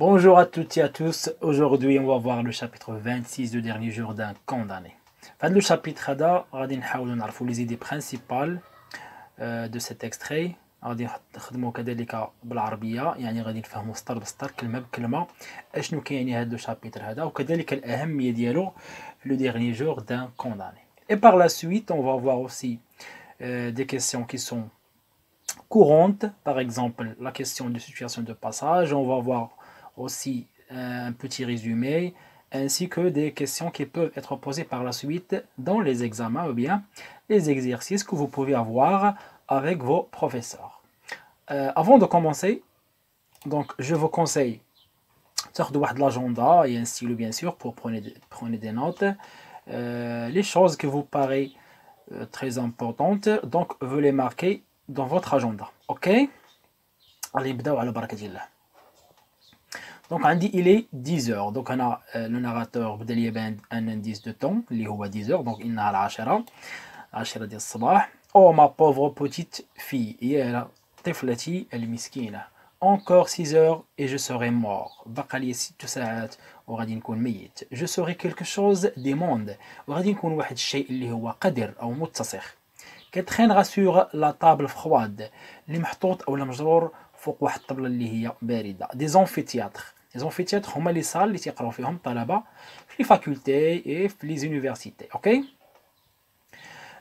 Bonjour à toutes et à tous. Aujourd'hui, on va voir le chapitre 26 du dernier jour d'un condamné. Dans le chapitre هذا غادي نحاولوا نعرفوا les idées principales de cet extrait. غادي نخدموا كذلك بالعربية، يعني غادي نفهموا سطر بسطر كلمة بكلمة اشنو كيعني هذا الشابيتر هذا وكذلك الأهمية ديالو في le dernier jour d'un condamné. Et par la suite, on va voir aussi des questions qui sont courantes, par exemple la question de situation de passage. On va voir aussi un petit résumé, ainsi que des questions qui peuvent être posées par la suite dans les examens ou bien les exercices que vous pouvez avoir avec vos professeurs. Avant de commencer, donc je vous conseille de l'agenda et un stylo bien sûr pour prendre des notes. Les choses qui vous paraissent très importantes, donc vous les marquez dans votre agenda. Ok? Allez, نبداو على بركة الله. Donc il est 10 heures. Donc on a le narrateur بدا لي يبان un indice de temps اللي هو 10 heures. Donc إنها العاشرة ديال الصباح. Oh ma pauvre petite fille, يا طفلتي المسكينة. Encore 6 heures et je serai mort. بقى لي 6 ساعات وغادي نكون ميت. Je serai quelque chose des mondes. وغادي نكون واحد الشيء اللي هو قدر أو متسخ. كتخينغا sur la table froide اللي محطوط أو مجرور فوق واحد الطبلة اللي هي باردة. Des amphithéâtres. Les amphithéâtres هما les salles اللي تيقراو فيهم الطلبة في les facultés et في les universités. Ok?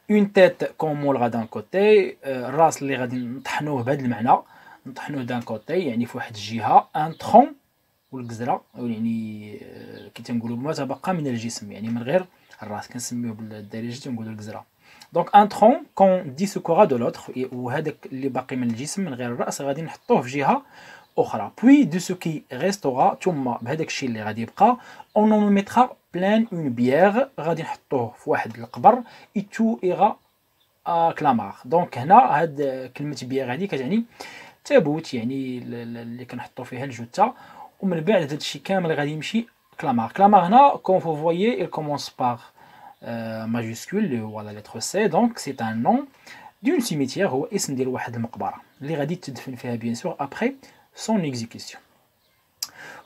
Une tête comme مولغا d'un côté. الراس اللي غادي نطحنوه بهذا المعنى. نطحنوه d'un côté يعني في واحد الجهة. Un tronc والجزرة يعني كي تنقولوا ما تبقى من الجسم يعني من غير الراس كنسميوه بالدارجة تنقولوا الجزرة. Donc un tronc qu'on disséquera de l'autre وهذاك اللي باقي من الجسم من غير الراس غادي نحطوه في جهة أخرى. Puis de ce qui restera ثم بهذاك الشيء اللي غادي يبقى on en mettra plein une bière غادي نحطوه في واحد القبر et tout ira à clamar. Donc هنا هاد كلمة بيير هذه كتعني تابوت يعني اللي كنحطو فيها الجثة ومن بعد هاد الشيء كامل غادي يمشي clamar. Clamar هنا comme vous voyez il commence par majuscule ou la lettre C. Donc c'est un nom d'une cimetière هو اسم ديال واحد المقبرة اللي غادي تدفن فيها bien sûr après son exécution.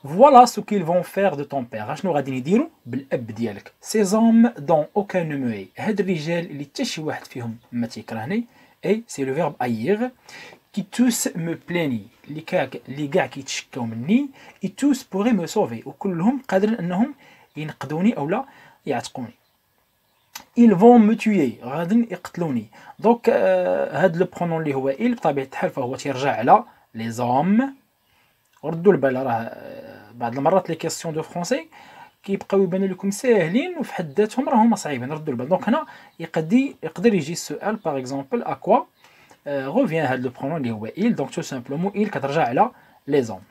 Voilà ce qu'ils vont faire de ton père. اشنو غادي يديروا بالاب ديالك. Ces hommes dont aucun ne me hait. هاد الرجال اللي حتى شي واحد فيهم ما تيكرهني. Et c'est le verbe haïr qui tous me plaignent اللي كاع كيتشكاو مني. Et tous pourraient me sauver وكلهم قادرين انهم ينقذوني او لا يعتقوني. Ils vont me tuer غادي يقتلوني. دونك هاد لو برونون اللي هو il بطبيعة الحال فهو تيرجع على les hommes. ردوا البال راه بعض المرات لي كيسيون دو فرونسي كيبقاو يبانوا لكم ساهلين وفي حد ذاتهم راهما صعيبين. ردوا البال. دونك هنا يقدر يجي السؤال باغ اكزومبل ا كوا ريفيان هاد لو برونون اللي هو il. دونك تو سامبلومون il كترجع على les hommes.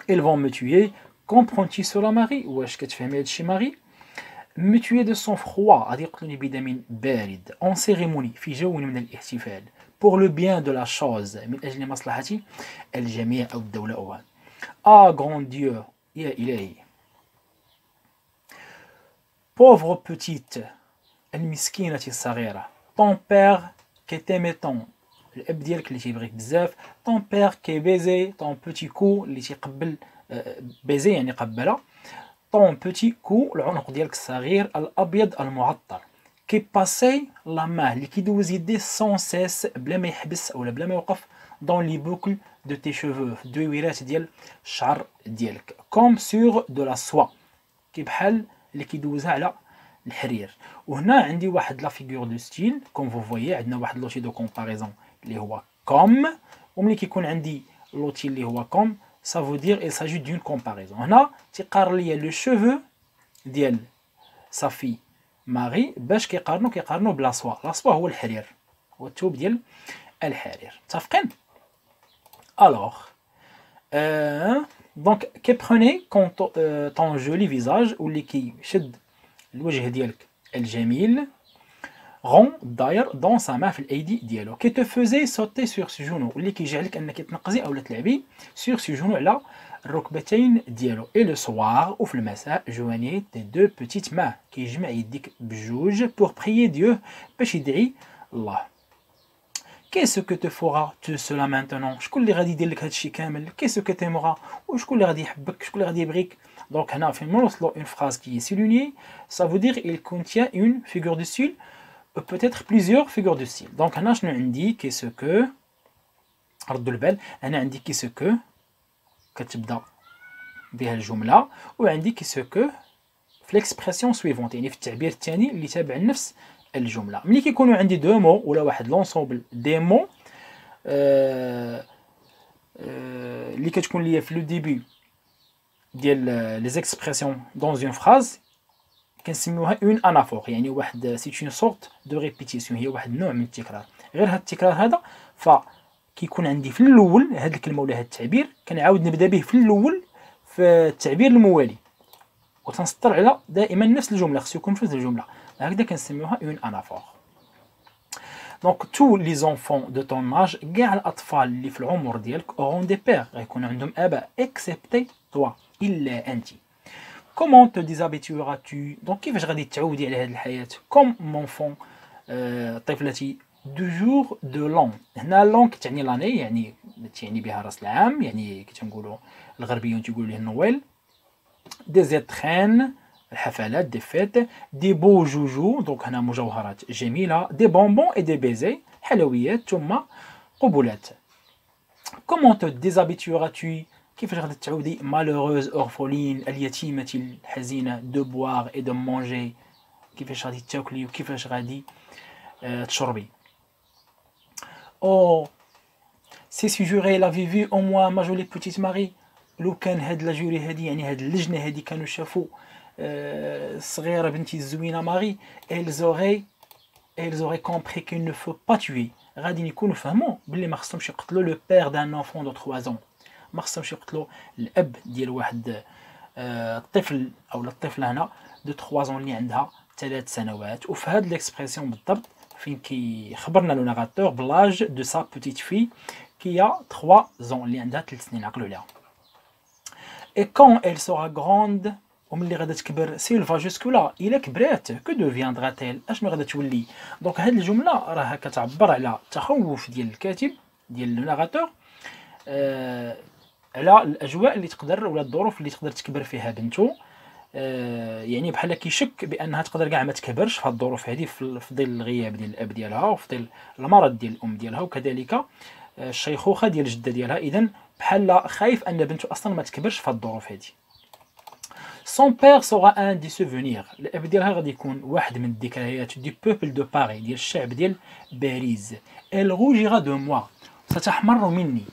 Ils vont me tuer. Comprends-tu cela Marie? واش كتفهمي هادشي ماري؟ me tuer de sang froid غادي يقتلوني بدم بارد. en cérémonie في جو من الاحتفال. pour le bien de la chose من أجل مصلحة الجميع أو الدولة أو ah grand Dieu يا إلهي. pauvre petite المسكينة الصغيرة. ton père qui t'aimait الأب ديالك اللي تيبغيك بزاف. ton père qui baisé ton petit cou اللي تيقبل baisé يعني قبلة. ton petit cou العنق ديالك الصغير الأبيض المعطر. كي باسي لا ماه اللي كيدوز يديه سون سيس بلا ما يحبس اولا بلا ما يوقف دون لي بوكل دو تي شوفو في الدويرات ديال الشعر ديالك. كوم سور دو لا سوا كي بحال اللي كيدوزها على الحرير. وهنا عندي واحد لا فيغور دو ستيل كوم فو فويي عندنا واحد لوتي دو كومباريزون اللي هو كوم. وملي كيكون عندي لوتي اللي هو كوم ça veut dire il s'agit d'une comparaison. هنا تيقارن ليا لو شوفو ديال صافي ماري باش كيقارنوا بلا سوا. لا سوا هو الحرير هو الثوب ديال الحرير. متفقين؟ الوغ دونك كيبروني طون جولي فيزاج واللي كيشد الوجه ديالك الجميل غون داير دون سا ما في الايدي ديالو. كي تفوزي سوتي سور سي جونو واللي كيجعلك انك تنقزي اولا تلعبي سور سي جونو على الركبتين ديالو. اي لو سوار وفي المساء جواني دي دو بوتيت ما كيجمع يديك بجوج بور بريي ديو باش يدعي الله. qu'est-ce que te fera tout cela maintenant? شكون اللي غادي يدير لك هذا الشيء كامل؟ qu'est-ce que t'aimeras? وشكون اللي غادي يحبك؟ شكون اللي غادي يبغيك؟ Donc هنا فين ما نوصلوا une phrase qui est soulignée, ça veut dire il contient une figure de style, peut-être plusieurs figures de style. Donc هنا شنو عندي؟ qu'est-ce que ردوا البال، انا عندي qu'est-ce que كتبدا بها الجمله، وعندي qu'est-ce que في l'expression suivante، يعني في التعبير الثاني اللي تابع نفس الجمله. ملي كيكونوا عندي دو مو ولا واحد لونسومبل دي مو اللي كتكون ليا في لو ديبي ديال لي زيكسبرسيون دون اون فراز كنسميوها اون انافور، يعني واحد سي اون سورت دو ريبيتيسيون، هي واحد النوع من التكرار. غير هذا التكرار هذا فكيكون عندي في الاول هذه الكلمه ولا هذا التعبير كنعاود نبدا به في الاول في التعبير الموالي، وتنسطر على دائما نفس الجمله، خصو يكون في نفس الجمله، هكذا كنسميوها اون انافور. دونك تو لي زونفون دو طون اج، كاع الاطفال اللي في العمر ديالك اورون دي بير، غيكون عندهم اباء، اكسبتي توا، الا انت. كومون تو ديزابيتويرا تو، دونك كيفاش غادي تعودي على هذه الحياه؟ كوم مونفون، طفلتي، دو جور دو لون. هنا لون كتعني لاني، يعني تعني بها راس العام، يعني كي تنقولوا الغربيون تيقولوا ليه النويل. دي زيترين، الحفلات، دي فيت، دي بو جوجو، دونك هنا مجوهرات جميله، دي بونبون اي دي بيزي، حلويات ثم قبلات. كومون تو ديزابيتويرا تو، كيفاش غادي تعودي؟ مالوروز اورفولين، اليتيمه الحزينه، دو بوار اي دو مونجي، كيفاش غادي تاكلي وكيفاش غادي تشربي. او سي جوري لا فيفي او موا ما جولي بوتيت ماري، لو كان هاد لا جوري هادي، يعني هاد اللجنه هادي كانوا شافوا صغيره بنتي الزوينه ماري، elles auraient compris qu'il ne faut pas tuer، غادي يكونوا فهموا باللي ما خصهمش يقتلوا لو بير دان انفون دو 3 ans، ما خصهمش يقتلوا الاب ديال واحد الطفل او الطفله هنا دو 3 ans اللي عندها 3 سنوات. وفي هاد ليكسبرسيون بالضبط فين كيخبرنا لو ناراتور بلاج دو سا بوتيت في كي ا 3 ans اللي عندها 3 سنين، عقلوا ليها. Et quand elle sera grande، وملي غادا تكبر، سيلفا جوسكو لا، الا كبرات، كو دوفياندرا-تيل، اشنو غادا تولي؟ دونك هاد الجمله راها كتعبر على التخوف ديال الكاتب ديال لو ناراتور على الاجواء اللي تقدر ولا الظروف اللي تقدر تكبر فيها بنته، يعني بحال كيشك بانها تقدر كاع ما تكبرش في هاد الظروف هذه، في ظل الغياب ديال الاب ديالها، وفي ظل المرض ديال الام ديالها، وكذلك الشيخوخه ديال الجده ديالها. اذا بحال خايف ان بنته اصلا ما تكبرش في هاد الظروف هذه. Son père sera un des souvenirs، الاب ديالها غادي يكون واحد من الذكريات، دي بوبل دو باري، ديال الشعب ديال باريس. elle rougira de moi، ستحمر مني،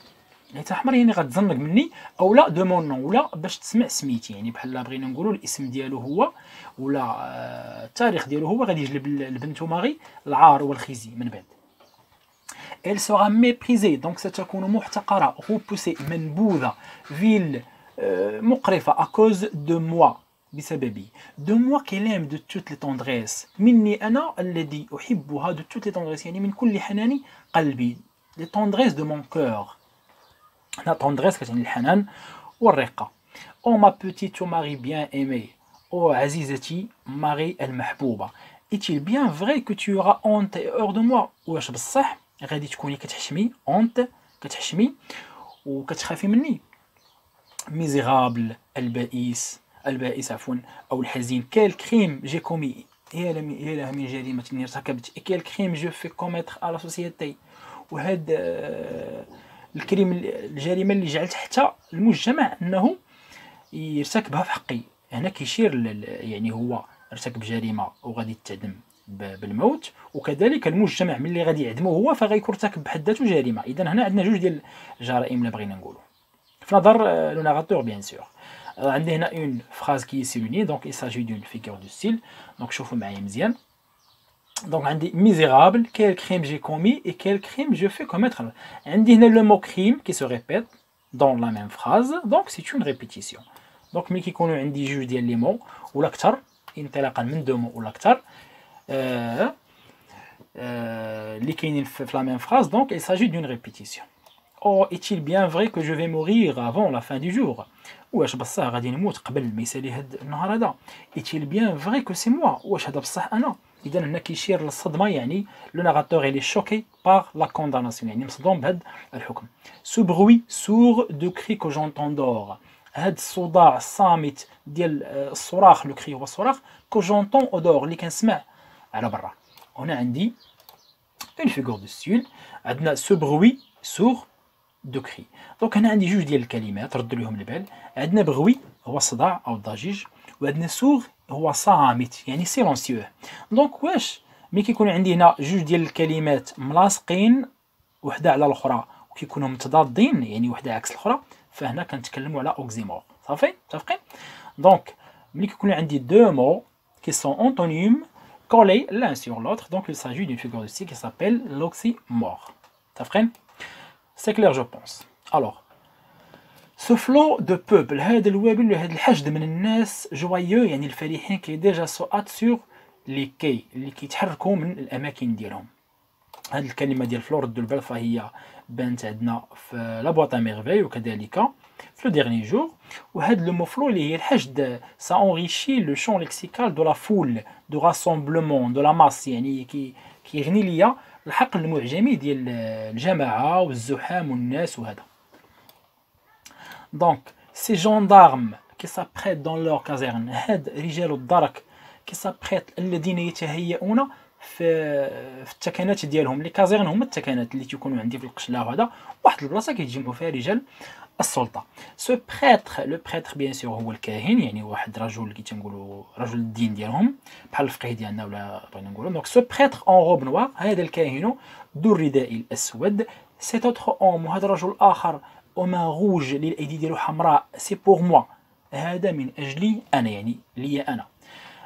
يعني تحمر يعني غتزنق مني، او لا دو مون نون، ولا باش تسمع سميتي، يعني بحال بغينا نقولوا الاسم ديالو هو ولا التاريخ ديالو هو غادي يجلب لبنته ماغي العار والخزي من بعد. elle sera méprisée، دونك ستكون محتقرة، repoussée، منبوذة، ville مقرفة، à cause de moi، بسببي. de moi qu'elle aime de toutes les tendresses، مني أنا الذي أحبها، de toutes les tendresses يعني من كل حنان قلبي، les tendresses de mon cœur. هنا tendresse كتعني الحنان والرقة. oh ma petite Marie bien aimée، oh عزيزتي ماري المحبوبة، est-il bien vrai que tu auras honte et hors de moi، واش بصح غادي تكوني كتحشمي، honte كتحشمي وكتخافي مني. ميزيرابل، البائس عفوا، او الحزين. كيل كريم جي كومي، هي لها من جريمه ارتكبت. كيل كريم جو في كوميتر على سوسيتي، وهاد الجريمه اللي جعلت حتى المجتمع انه يرتكبها في حقي. هنا كيشير يعني هو ارتكب جريمه وغادي يتعدم بالموت، وكذلك المجتمع ملي غادي يعدمو هو فغيكون ارتكب بحد ذاته جريمه. اذا هنا عندنا جوج ديال الجرائم اللي بغينا نقولوا في نظر لو ناراتور بيان سور. عندي هنا اون فراز كي سيلوني، دونك il s'agit d'une figure de style. دونك شوفوا معايا مزيان. دونك عندي ميزيرابل، quel crime j'ai commis et quel crime je fais commettre. عندي هنا لو مو crime qui se répète dans la même phrase، donc c'est une répétition. دونك ملي كيكونوا عندي جوج ديال لي مو ولا اكثر، انطلاقا من دو مو ولا اكثر اللي كاينين في la même phrase، donc il s'agit d'une répétition. Oh, est-il bien vrai que je vais mourir avant la fin du jour؟ واش بصح غادي نموت قبل ما يسالي هاد النهار هذا؟ est-il bien vrai que c'est moi؟ واش هذا بصح انا؟ اذا هنا كيشير للصدمه، يعني لو ناراتور il est choqué par la condamnation، يعني مصدوم بهذا الحكم. ce bruit sourd de cri que j'entends dehors، هذا الصداع الصامت ديال الصراخ، لو كري هو الصراخ، que j'entends au dehors اللي كنسمع على برا. هنا عندي une figure de style، عندنا ce bruit sourd de cri. دونك هنا عندي جوج ديال الكلمات ردوا لهم البال. عندنا بغوي هو الصداع او الضجيج، وعندنا سور هو صامت يعني سيلونسيو. دونك واش ملي كيكون عندي هنا جوج ديال الكلمات ملاصقين وحده على الاخرى وكيكونوا متضادين يعني وحده عكس الاخرى، فهنا كنتكلموا على اوكزيمور. صافي متفقين؟ دونك ملي كيكون عندي دو مو qui sont antonymes collés l'un sur l'autre, donc il s'agit d'une figure de style qui s'appelle l'oxymore. متفقين؟ C'est clair je pense. Alors ce flot de peuple، هذا الوابل، هذا الحشد من الناس جويو يعني الفرحين كي ديجا سؤات سور لي كي اللي كيتحركوا من الاماكن ديالهم. هذه الكلمه ديال فلور دو البال فهي بانت عندنا في لا بواط ميرفي وكذلك في لو ديرني جور. وهذا لو مو فلو اللي هي الحشد سا اونريشي لو شون ليكسيكال دو لا فول دو راسومبلومون دو لا ماس، يعني كيغني ليا الحقل المعجمي ديال الجماعه والزحام والناس وهذا. Donc, ces gendarmes qui s'apprêtent dans leur caserne، هاد رجال الدرك qui s'apprêtent الذين يتهيئون في التكنات ديالهم. لي كازيرن هما التكنات اللي تيكونوا عندي في القشله، وهذا واحد البلاصه كيتجمعوا فيها رجال السلطه. سو بريتر، لو بريتر بيان سور هو الكاهن، يعني واحد رجل اللي تنقولوا رجل الدين ديالهم بحال الفقيه ديالنا ولا بغينا نقولوا. دونك سو بريتر اون روب نوار، هذا الكاهن ذو الرداء الاسود. سيت اوتر اوم، وهذا الرجل الاخر وما روج اللي الايدي ديالو حمراء، سي بور موا، هذا من اجلي انا يعني ليا انا.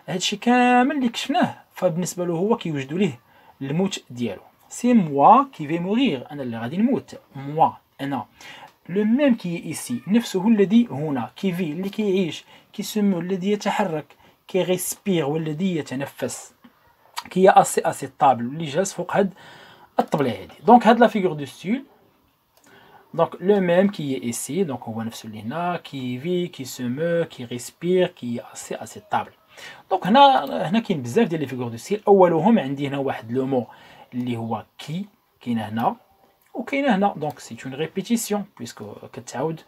هادشي كامل اللي كشفناه فبالنسبه له هو كيوجدوا ليه الموت ديالو. سي موا كي في مورير، انا اللي غادي نموت، موا انا. لو ميم كي ايسي، نفسه الذي هنا، كي في اللي كيعيش، كي سمو الذي يتحرك، كي ريسبير والذي يتنفس، كي اسي طابل اللي جالس فوق هاد الطبله هادي. دونك هاد لا فيغور دو ستيل، donc le même qui est ici, donc on voit نفس اللي هنا qui vit, qui se meut, qui respire, qui est assez stable. donc هنا كاين بزاف ديال لي فيغور دو ستيل. اولهم عندي هنا واحد لو مو اللي هو كي، كاينه هنا وكاينه هنا، دونك سي اون ريبيتيسيون بويسكو كتعاود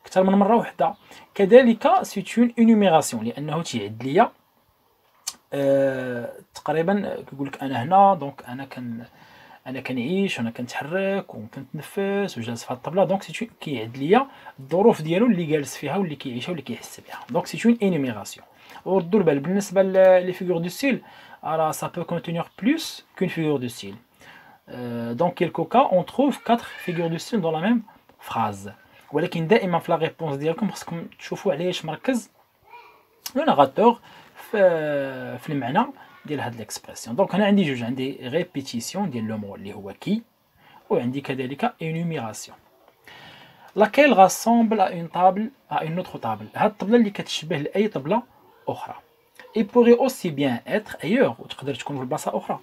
اكثر من مره وحده. كذلك سي اون انوميراسيون لانه تيعد ليا تقريبا كيقول لك انا هنا، دونك انا كنعيش وانا كنتحرك وكنتنفس وجالس في الطبله. دونك سي كيعد ليا الظروف ديالو اللي جالس فيها واللي كيعيشها واللي كيحس بها. دونك سي اون انوميراسيون. وردوا البال بالنسبه لي فيغور دو ستيل، راه سا بو كونتينير بلوس كون فيغور دو ستيل. دونك كيلكو كا اون تروف 4 فيغور دو ستيل دون لا ميم فراز، ولكن دائما في لا ريبونس ديالكم خصكم تشوفوا علاش مركز لو ناراتور في المعنى ديال هاد ليكسبرسيون. دونك هنا عندي جوج، عندي ريبيتيسيون ديال لو مو اللي هو كي، وعندي كذلك انوميراسيون. لاكيل راسومبل ا اون طابل ا اون اوتر طابل، هاد الطبله اللي كتشبه لاي طبله اخرى. اي بوري اوسي بيان اتر ايور، وتقدر تكون في بلاصه اخرى.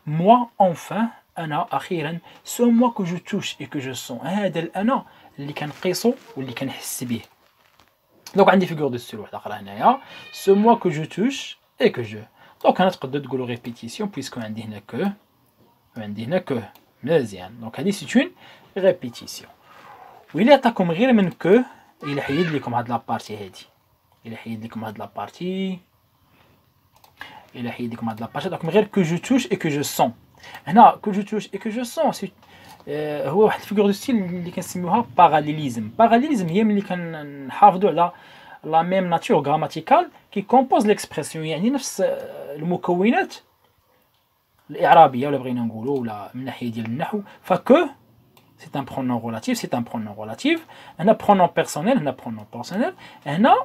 موا انفان، انا اخيرا. سو موا كو جو توش اي كو جو سون، هذا الانا اللي كنقيسو واللي كنحس به. دونك عندي فيغور دو ستيل واحده اخرى هنايا، سو موا كو جو توش اي كو جو. دونك هنا تقدروا تقولوا ريبيتيسيون بويسكو عندي هنا كو وعندي هنا كو. مزيان، دونك هذه سي اون ريبيتيسيون. وإلا عطاكم غير من كو، إلا حيد لكم هاد لابارتي هادي، إلا حيد لكم هاد لابارتي، إلا حيد لكم هاد لابارتي، دونك من غير كو جو توش اي كو جو سون. هنا كو جو توش اي كو جو سون هو واحد الفيغور دو ستيل اللي كنسميوها باراليليزم. باراليليزم هي ملي كنحافظوا على لا ميم ناتور غراماتيكال كي كومبوز ليكسبرسيون، يعني نفس المكونات الاعرابيه ولا بغينا نقولوا ولا من ناحيه ديال النحو. فكو سي ان برونون ريلاتيف، سي ان برونون ريلاتيف. هنا برونون بيرسونيل، هنا برونون بيرسونيل، هنا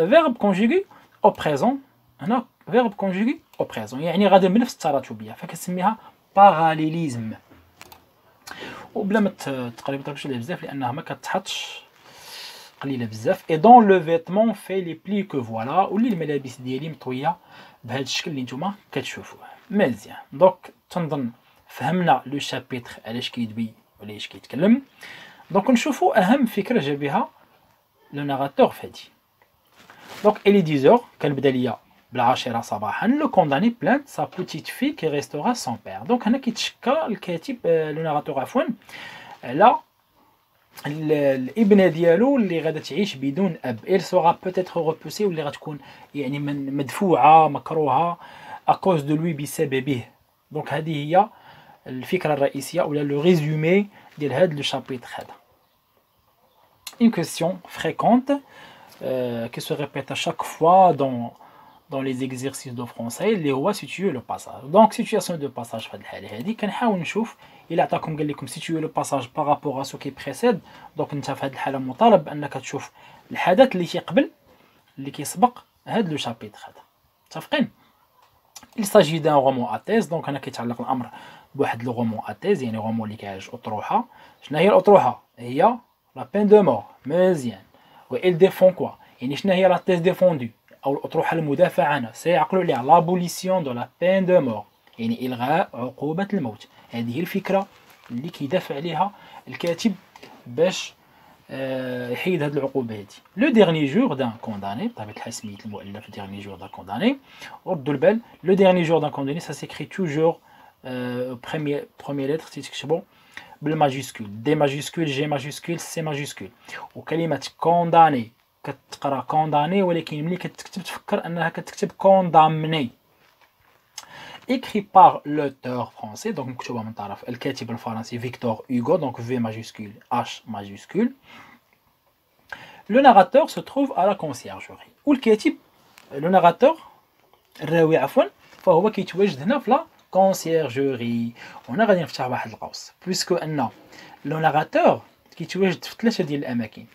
فيرب كونجوغي او بريزون، هنا فيرب كونجوغي او بريزون، يعني غادي بنفس التراتبيه، فكنسميها باراليليزم. وبلا ما تقريبا تركزوا عليها بزاف لانها ما كتحطش، قليله بزاف. اي دون لو فيتمون في لي بلي كو فوالا، واللي الملابس ديالي مطويه بهذا الشكل اللي نتوما كتشوفوه. مزيان، دونك تنظن فهمنا لو شابيتر علاش كيدوي وعلاش كيتكلم. دونك نشوفوا اهم فكره جا بها لو ناراتور في هادي. دونك الي ديزور كنبدا ليا بالعاشرة صباحا le condamné plainte sa petite fille qui restera sans père. Donc هنا كيتشكى الكاتب لو ناراتور عفوا على الابنه ديالو اللي غادا تعيش بدون اب. elle sera peut-être repoussée واللي غتكون يعني مدفوعه مكروهه à cause de lui بسببه. دونك هذه هي الفكره الرئيسيه ولا لو ريزومي ديال هذا لو شابيتر هذا. une question fréquente qui se répète à chaque fois dans les exercices de français اللي هو situer le passage. donc situation de passage في هذه الحاله هذه كنحاول نشوف الا عطاكم قال لكم situer le passage par rapport à ce qui précède. donc انت في هذه الحاله مطالب انك تشوف الحدث اللي كيقبل اللي كيسبق هذا لو شابيتر هذا. متفقين؟ il s'agit d'un roman à thèse. donc هنا كيتعلق الامر بواحد لو رومون à thèse يعني رومون اللي كيعالج اطروحه. شنو هي الاطروحه؟ هي la peine de mort. مزيان. و il défend quoi يعني شنو هي la thèse défendue او الاطروحه المدافع عنها؟ سيعقلوا عليها l'abolition de la peine de mort يعني الغاء عقوبه الموت. هذه هي الفكره اللي كيدافع عليها الكاتب باش يحيد هذه العقوبه هذه. لو ديرني جور دان كونداني بطبيعه الحال سميت المؤلف ديرني جور دان كونداني. ردوا البال لو ديرني جور دان كونداني سا سيكري توجور بروميير لتر تيكتبوا بالماجيسكول دي ماجيسكول جي ماجيسكول سي ماجيسكول. وكلمه كونداني كتقرا كونداني ولكن ملي كتكتب تفكر انها كتكتب كوندامني. écrit par l'auteur français donc مكتوبه من طرف الكاتب الفرنسي فيكتور هوغو donc V majuscule H majuscule. le narrateur se trouve à la conciergerie والكاتب le narrateur الراوي عفوا فهو كيتواجد هنا في لا conciergerie. وهنا غادي نفتح واحد القوس بويسكو ان لو ناراتور كيتواجد في ثلاثه ديال الاماكن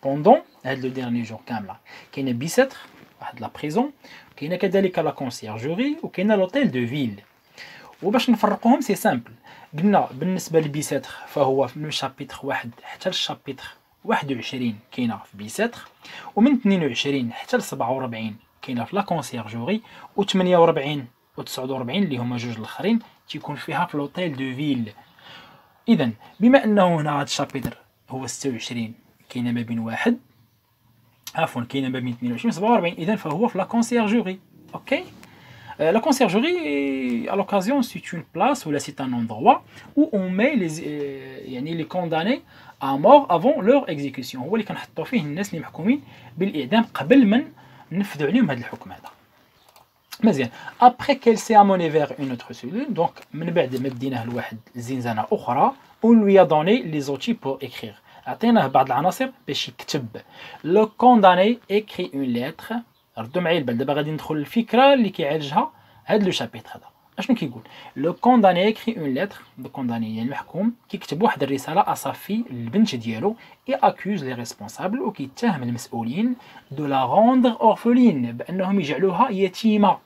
بوندون هاد لو ديرني جور كامله. كاينه بيستر واحد لا بريزون، كاينه كذلك لا كونسيرجوري، وكاينه لوطيل دو فيل. وباش نفرقوهم سي سامبل، قلنا بالنسبه لبيستر فهو في لو شابيتر 1 حتى للشابيتر 21 كاينه في بيستر، ومن 22 حتى ل 47 كاينه في لا كونسيرجوري، و 48 و 49 اللي هما جوج الاخرين تيكون فيها في لوطيل دو فيل. اذا بما انه هنا هذا الشابيتر هو 26 كاينه ما بين واحد عفوا كاينه ما بين 22 و 47، اذا فهو في لا كونسيرجوري. اوكي، la conciergerie à l'occasion c'est une place ou là c'est un endroit où on met les condamnés à mort avant leur exécution. هو اللي كنحطوا فيه الناس اللي محكومين بالاعدام قبل ما ننفذوا عليهم هذا الحكم هذا. مزيان. après qu'elle s'est amenée vers une autre cellule، donc من بعد ما ديناه لواحد الزنزانه اخرى، on lui a donné les outils pour écrire، عطيناه بعض العناصر باش يكتب. le condamné écrit une lettre. ردوا معايا البال، دابا غادي ندخل الفكره اللي كيعالجها هذا لو شابيتر هذا. اشنو كيقول؟ لو كونداني اكري اون لتر، لو كونداني يعني المحكوم كيكتب واحد الرساله اصافي البنت ديالو، اي اكوز لي ريسبونسابل، وكيتهم المسؤولين دو لا روندر اورفولين، بانهم يجعلوها يتيمه.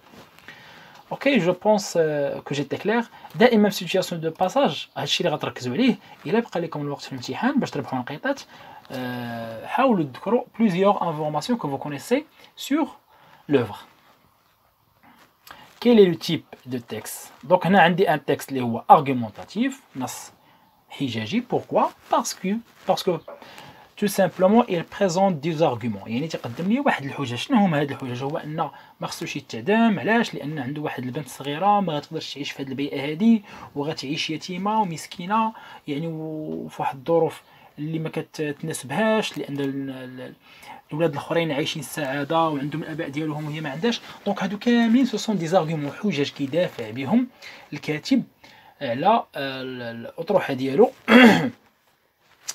اوكي جو بونس كو جيتي كلير. دائما في سيتوياسيون دو باساج هادشي اللي غتركزوا عليه. الا بقى لكم الوقت في الامتحان باش تربحوا نقيطات، حاولوا تذكروا plusieurs informations que vous connaissez sur l'œuvre. Quel est le type de texte? Donc هنا عندي un texte اللي هو argumentatif، نص حجاجي. Pourquoi? Parce que tout simplement il présente des arguments، يعني تقدم لي واحد الحجج. شنو هما هاد الحجج؟ هو ان ما خصوش يتعدم. علاش؟ لان عنده واحد البنت صغيره ما غتقدرش تعيش في هاد البيئه هادي، وغتعيش يتيمه ومسكينه يعني، وفي واحد الظروف اللي ما كتناسبهاش، لان الولاد الاخرين عايشين السعاده وعندهم الاباء ديالهم وهي ما عندهاش. دونك هادو كاملين سو سون دي زارغومون، حجج كيدافع بهم الكاتب على الاطروحه ديالو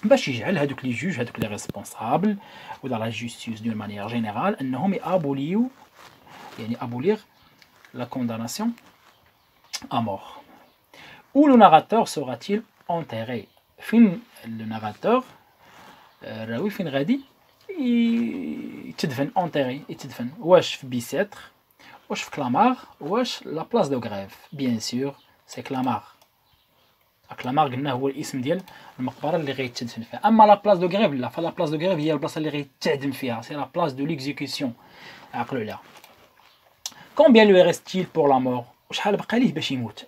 باش يجعل هادوك لي جوج، هادوك لي ريسبونسابل ولا لا جوستيس دون مانيير جينيرال انهم يابوليو، يعني ابولير لا كونداناسيون ا مور. ou le narrateur sera-t-il enterré؟ فين لو ناراتور راوي فين غادي يتدفن؟ اونتيري يتدفن. واش في بيستر، واش في كلامار، واش لا بلاص دو غريف؟ بيان سور سي كلامار. كلامار قلنا هو الاسم ديال المقبره اللي غيتدفن فيها. اما لا بلاص دو غريف لا، فلا بلاص دو غريف هي البلاصه اللي غيتعدم فيها، سي لا بلاص دو ليكزيكسيون. عقلوا عليها. كومبيان لو ريستيل بور لا مور؟ وشحال بقى ليه باش يموت؟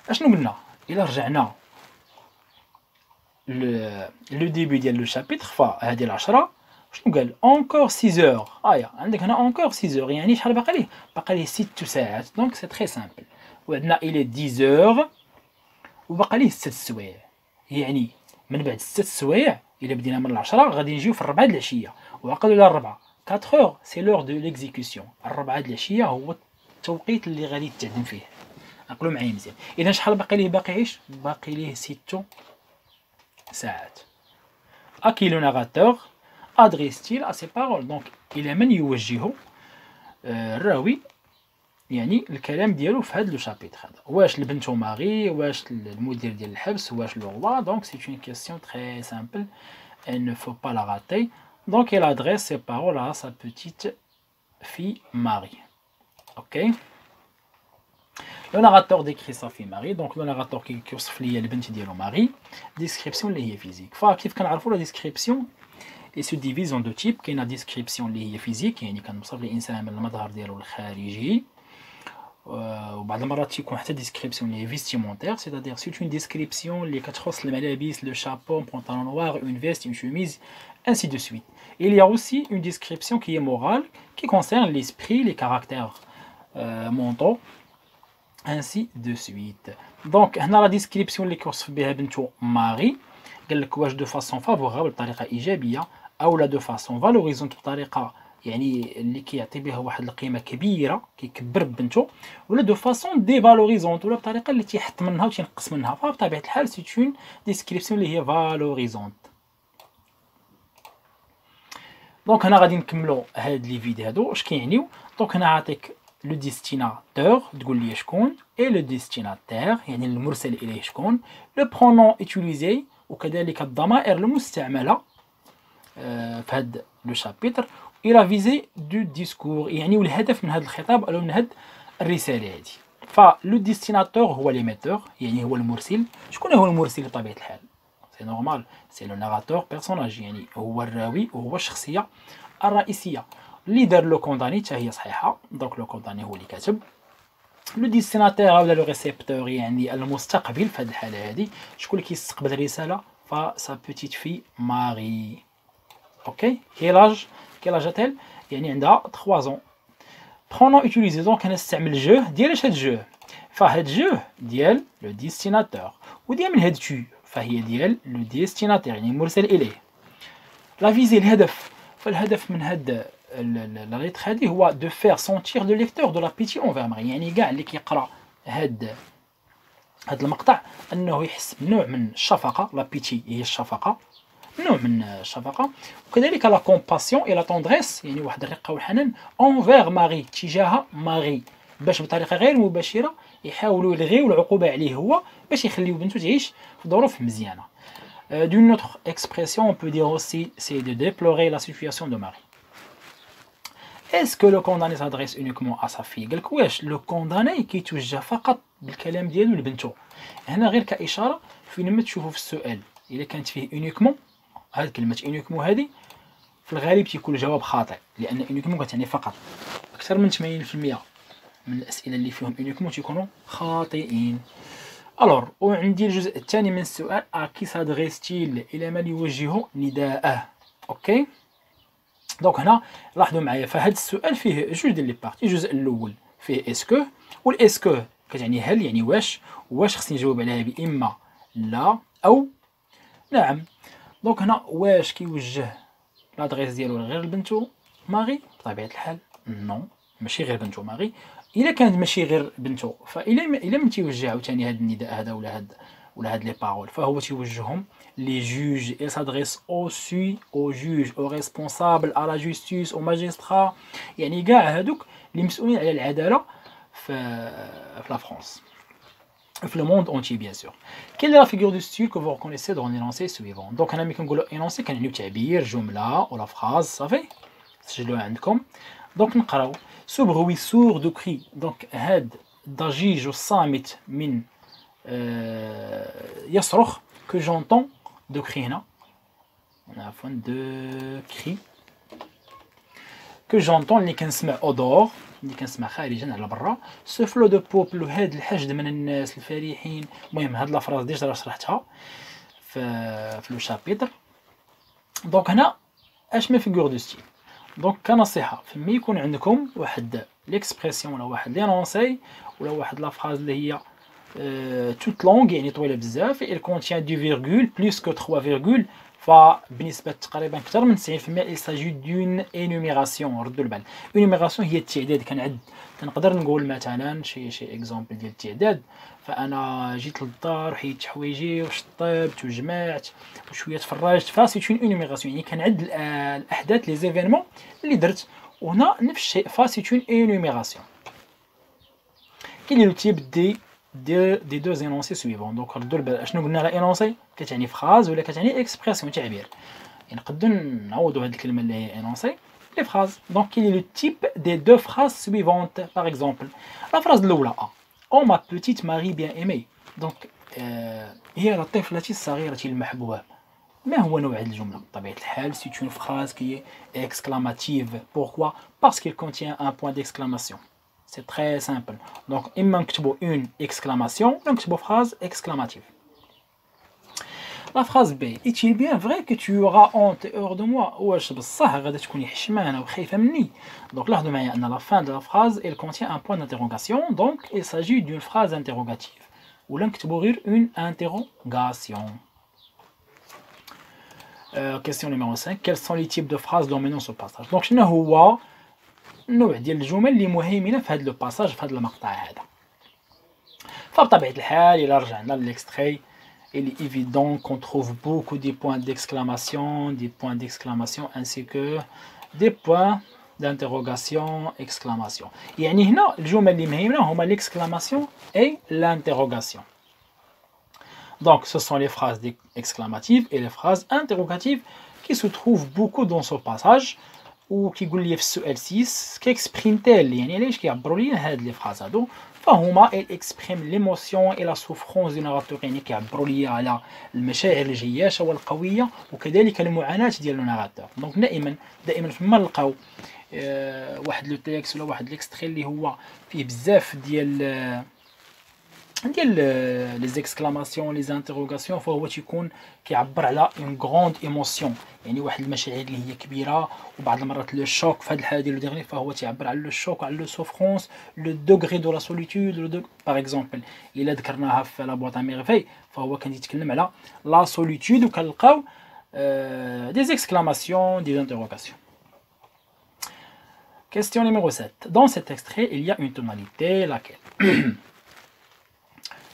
اشنو قلنا؟ الا رجعنا لو ديبي ديال لو شابيتر، فهادي 10 شنو قال encore 6 heures عندك هنا encore 6 heures يعني شحال باقي ليه 6 ساعات دونك سي تري سامبل وعندنا il est 10 heures وباقي ليه 6 سوايع يعني من بعد 6 سوايع الا بدينا من 10 غادي نجيو في 4 د العشيه وعقدوا على 4 4 heures سي لور دو ليكزيكسيون 4 د العشيه هو التوقيت اللي غادي تعدم فيه عقلوا معايا مزيان اذا شحال باقي ليه يعيش باقي ليه 6 ساعات à qui le narrateur adresse-t-il à ses paroles donc الى من يوجهه الراوي يعني الكلام ديالو في هذا لو شابيتر هذا واش لبنتو ماري واش المدير ديال الحبس واش لو روا donc c'est une question très simple il ne faut pas la rater donc il adresse ses paroles à sa petite fille Marie ok le narrateur décrit sa fille Marie donc le narrateur كيوصف ليا البنت ديالو ماري description اللي هي فيزيك فكيف كنعرفوا لا description et se divise en deux types كاينه description اللي هي فيزيك يعني كنوصف الانسان من المظهر ديالو الخارجي وبعض المرات تيكون حتى description اللي هي vestimentaire c'est-à-dire c'est une description اللي كتخص الملابس le chapeau un pantalon noir une veste une chemise ainsi de suite il y a aussi une description qui est morale qui concerne l'esprit les caractères mentaux ainsi de suite donc هنا la description اللي كيوصف بها بنته ماري قال لك واش دو فاسون فافورابل بطريقه ايجابيه او لا دو فاسون فالوريزونت بطريقه يعني اللي كيعطي بها واحد القيمه كبيره كيكبر بنته ولا دو فاسون ديفالوريزونت ولا بطريقه اللي تيحط منها وتينقص منها فبطبيعه الحال سي اون ديسكريبسيون اللي هي فالوريزونت دونك هنا غادي نكملوا هاد لي فيديو هادو اش كيعنيو دونك هنا عاطيك لو ديستيناتور تقول لي شكون اي لو ديستيناتير يعني المرسل اليه شكون لو برونون اوتيليزي وكذلك الضمائر المستعمله في هاد لو شابيتر الى فيزي دو ديسكور يعني والهدف من هذا الخطاب او من هاد الرساله هذه فلو ديستيناتور هو ليميتور يعني هو المرسل شكون هو المرسل بطبيعه الحال سي نورمال سي لو ناراتور بيرسوناج يعني هو الراوي وهو الشخصيه الرئيسيه اللي دار لو كونداني حتى هي صحيحه دونك لو كونداني هو اللي كاتب لو ديستيناتير ولا لو ريسيبتور يعني المستقبل في هذه الحاله هذه شكون اللي كيستقبل الرساله فسا بوتيت في ماري اوكي كيلاج تيل يعني عندها 3 ans برونون اوتيليزي دونك كنستعمل جو ديال اش هاد جو فهاد جو ديال لو ديستيناتور وديال من هاد تو فهي ديال لو ديستيناتير يعني مرسل اليه لا فيزي الهدف فالهدف من هاد لا ليتر هادي هو دو فير سونتير لو ليكتور دو لا بيتي اونفير ماري يعني كاع اللي كيقرا هاد المقطع انه يحس بنوع من الشفقه لا بيتي هي الشفقه نوع من الشفقه وكذلك لا كومباسيون اي لا طوندريس يعني واحد الرقه والحنان اونفير ماري تجاه ماري باش بطريقه غير مباشره يحاولوا يلغيو العقوبه عليه هو باش يخليو بنته تعيش في ظروف مزيانه d'une autre expression on peut dire aussi c'est de déplorer la situation de Marie. Est-ce que le condamné s'adresse uniquement à sa fille قالك واش لو كونداني كيتوجه فقط بالكلام ديالو لبنته هنا غير كاشاره فين ما تشوفوا في السؤال الا كانت فيه uniquement هاد كلمه uniquement هذه في الغالب تيكون الجواب خاطئ لان uniquement كتعني فقط اكثر من 80% من الاسئله اللي فيهم uniquement تيكونوا خاطئين الور وعندي الجزء الثاني من السؤال اكي سادغيستيل الى من يوجهه نداءه اوكي دونك هنا لاحظوا معايا فهاد السؤال فيه جوج ديال لي بارتي الجزء الاول فيه اسكو والاسكو كتعني هل يعني واش خصني نجاوب عليها باما لا او نعم دونك هنا واش كيوجه لادريس ديالو غير لبنتو ماري بطبيعه الحال نو ماشي غير بنتو ماري الا كانت ماشي غير بنتو فالا من تيوجه عاوتاني هذا النداء هذا ولا هاد لي بارول فهو تيوجههم لي جوج il s'adresse au juge au responsable à la justice au magistrat يعني كاع هادوك اللي مسؤولين على العداله في لا فرنسا في لو موند اونتي بيان سور كاين لا فيغور دو ستيل كو فو ريكونيسي دون لينونسي سويفون دونك انا ملي كنقولوا اينونسي كنعنيو تعبير جمله ولا فراز صافي سجلوها عندكم دونك نقراو سو بروي سور دو كري دونك هاد ضجيج الصامت من يصرخ que j'entends de cri هنا عفوا de cri que j'entends اللي كنسمع odor اللي كنسمع خارجا على برا ce flot de peuple هاد الحشد من الناس الفرحين المهم هاد لافراز ديجا شرحتها في لو شابيتر دونك هنا اش ما فيغور دو ستيل. دونك كنصيحه فمي يكون عندكم واحد ليكسبرسيون ولا واحد لينونسي ولا واحد لا فراز اللي هي توت لونغ يعني طويله بزاف il contient du virgule plus que 3 virgule فبنسبه تقريبا اكثر من 90% il s'agit d'une énumération. ردوا البال énumération هي التعداد. كنقدر نقول مثلا شي اكزامبل ديال التعداد. فانا جيت للدار وحيدت حوايجي وشطبت وجمعت وشويه تفرجت فاسي اون انيميراسيون يعني كنعد الاحداث لي زيفينمون اللي درت. وهنا نفس الشيء فاسي اون انيميراسيون. كاين لو تيب دي دو انونسي سويفون. دونك ردوا البال اشنو قلنا على انونسي كتعني فراز ولا كتعني اكسبرسيون تعبير. يعني نقدروا نعوضوا هذه الكلمه اللي هي انونسي لي فراز. دونك كاين لو تيب دي دو فراز سويفونت. باغ اكزومبل لا فراز الاولى او ما بوتيت ماري بيان ايمي. دونك هي الطفلة الصغيرة المحبوبة. ما هو نوع هذه الجملة؟ بطبيعة الحال سي اون فراز كي اكسكلاماتيف. بوركوا؟ باسكو qu'il contient un point d'exclamation. C'est très simple. Donc إما نكتبوا une exclamation ولا نكتبوا phrase exclamative. La phrase B. Est-il bien vrai que tu auras honte hors de moi? واش بصح غادا تكوني حشمانة وخايفة مني؟ Donc لاحظوا معايا أن la fin de la phrase elle contient un point d'interrogation. Donc il s'agit d'une phrase interrogative. ولا نكتبوا غير une interrogation. Question numéro 5. Quels sont les types de phrases dominant ce passage? Donc شنو هو النوع ديال الجمل اللي مهيمنه في هذا لو باساج في هذا المقطع هذا؟ فبطبيعه الحال الى رجعنا للإكستري il est évident qu'on trouve beaucoup des points d'exclamation ainsi que des points d'interrogation exclamation. يعني هنا الجمل اللي مهمه هما l'exclamation et l'interrogation. Donc ce sont les phrases exclamatives et les phrases interrogatives qui se trouvent beaucoup dans ce passage. وكيقول لي في السؤال 6 كيكسبريم تال يعني علاش كيعبروا لي هاد لي فراز هادو. فهما اكسبريم ليموسيون اي لا سوفرونس دو ناراتور يعني كيعبروا لي على المشاعر الجياشه والقويه وكذلك المعاناه ديال الناراتور. دونك دائما فما نلقاو واحد لو تيكست ولا واحد ليكستري اللي هو فيه بزاف ديال لي زيكسكلاماسيون لي انتروغاسيون فهو تيكون كيعبر على اون غروند ايموسيون يعني واحد المشاعر اللي هي كبيره. وبعض المرات لو شوك في هذه الحاله ديال لو ديغني فهو تيعبر على لو شوك على لو سوفرونس لو دوغري دو لا سوليتود. باغ اكزومبل الا ذكرناها في لا بواط ميرفي فهو كان يتكلم على لا سوليتود وكنلقاو دي زيكسكلاماسيون دي انتروغاسيون. Question numéro 7. Dans cet extrait, il y a une tonalité, laquelle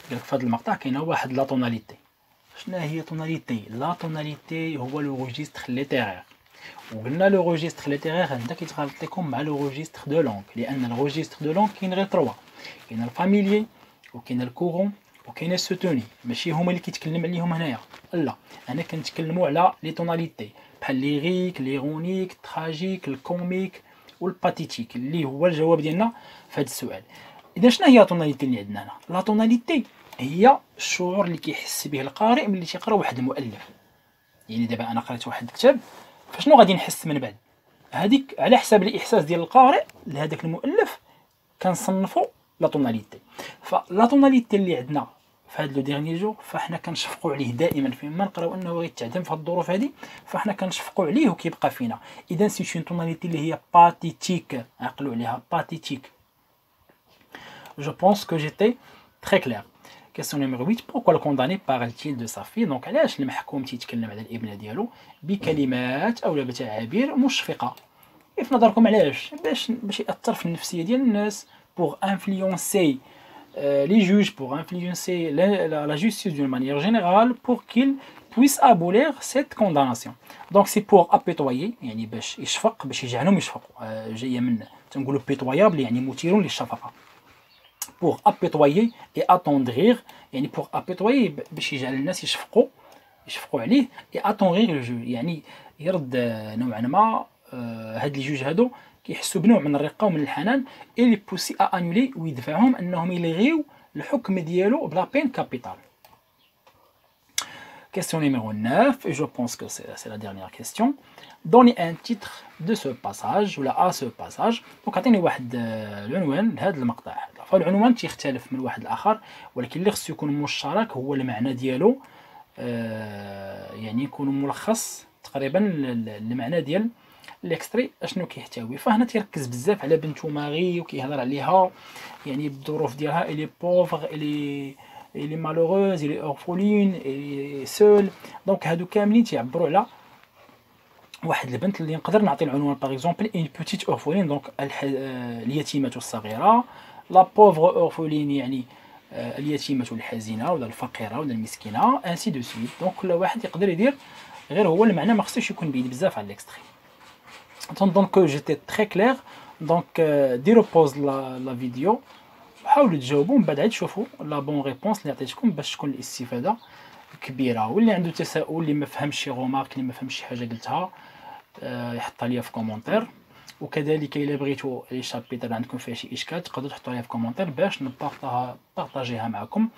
في هذا المقطع كاينه واحد لا طوناليتي. شنو هي طوناليتي؟ لا طوناليتي هو لو ريجستر ليتيرير. وقلنا لو ريجستر ليتيرير هذا كيتخلط لكم مع لو ريجستر دو لونغ لان الريجستر دو لونغ كاين غير 3. كاين الفاميليي وكاين الكورون وكاين السوتوني. ماشي هما اللي كيتكلم عليهم هنايا لا انا كنتكلموا على لي طوناليتي بحال ليريك ليرونيك تراجيك الكوميك والباتيتيك اللي هو الجواب ديالنا في هذا السؤال. اذا شنو هي الطوناليتي اللي عندنا هنا؟ لا طوناليتي هي الشعور اللي كيحس به القارئ ملي تيقرا واحد المؤلف. يعني دابا انا قريت واحد الكتاب فشنو غادي نحس من بعد؟ هذيك على حساب الاحساس ديال القارئ لهذاك المؤلف كنصنفوا لا طوناليتي. فلا طوناليتي اللي عندنا في هذا لو ديرني جور فاحنا كنشفقوا عليه دائما فيما نقراو انه غيتعدم في هذه الظروف هذه فاحنا كنشفقوا عليه وكيبقى فينا. اذا سي اون طوناليتي اللي هي باتيتيك. عقلوا عليها باتيتيك. Je pense que j'étais très clair. Question numéro 8. Pourquoi le condamné parle-t-il de sa fille? Donc علاش المحكوم تيتكلم على الابنه ديالو بكلمات او بتعابير مشفقه؟ في نظركم علاش؟ باش ياثر في النفسيه ديال الناس pour influencer les juges, pour influencer la justice d'une manière générale pour qu'ils puissent abolir cette condamnation. Donc c'est pour apitoyer يعني باش يشفق باش يجعلهم يشفقوا. جايه من تنقولوا pitoyable يعني مثير للشفقه. pour apitoyer et attendrir يعني pour apitoyer باش يجعل الناس يشفقوا عليه et attendrir le juge يعني يرد نوعا ما هاد لي جوج هادو كيحسوا بنوع من الرقه ومن الحنان et les pousser à annuler ويدفعهم انهم يلغيو الحكم ديالو بلا بين كابيتال. Question numéro 9 et je pense que c'est la dernière question. Donnez un titre de ce passage ou à ce passage. Donc عطيني واحد العنوان لهذا المقطع هذا. فالعنوان تيختلف من واحد الاخر ولكن اللي خصو يكون مشترك هو المعنى ديالو يعني يكون ملخص تقريبا المعنى ديال الاكستري اشنو كيحتوي. فهنا تيركز بزاف على بنته ماغي وكيهضر عليها يعني بالظروف ديالها، الي بوفر، الي مالوغوز، الي اورفولين، الي سول. دونك هادو كاملين تيعبروا على واحد البنت اللي نقدر نعطي العنوان باغ اكزومبل اون بوتيت اورفولين، دونك اليتيمه الصغيره. لا بوفر اورفولين يعني اليتيمه الحزينه ولا الفقيره ولا المسكينه، انسي دو سويت. دونك كل واحد يقدر يدير غير هو المعنى، ما خصوش يكون بعيد بزاف على الاكستري. دونك جيتي تري كلير. دونك ديروا بوز لا فيديو وحاولوا تجاوبوا، من بعد عاد شوفوا لا بون ريبونس اللي عطيتكم باش تكون الاستفاده كبيره. واللي عنده تساؤل، اللي ما فهمش شي رومارك، اللي ما فهمش شي حاجه قلتها، يحطها ليا في كومونتير. وكذلك الا بغيتوا لي شابيتر عندكم فيها شي اشكال تقدروا تحطوا ليها في كومونتير باش نبارطاجيها معكم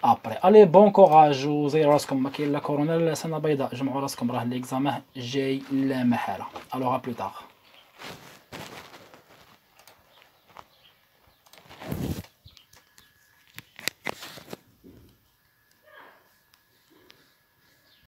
ابري. الي بون كوراج وزيروا راسكم، ما كاين لا كورونا لا سنه بيضاء، جمعوا راسكم راه ليكزامان جاي لا محاله. الوغ ا بلو تار.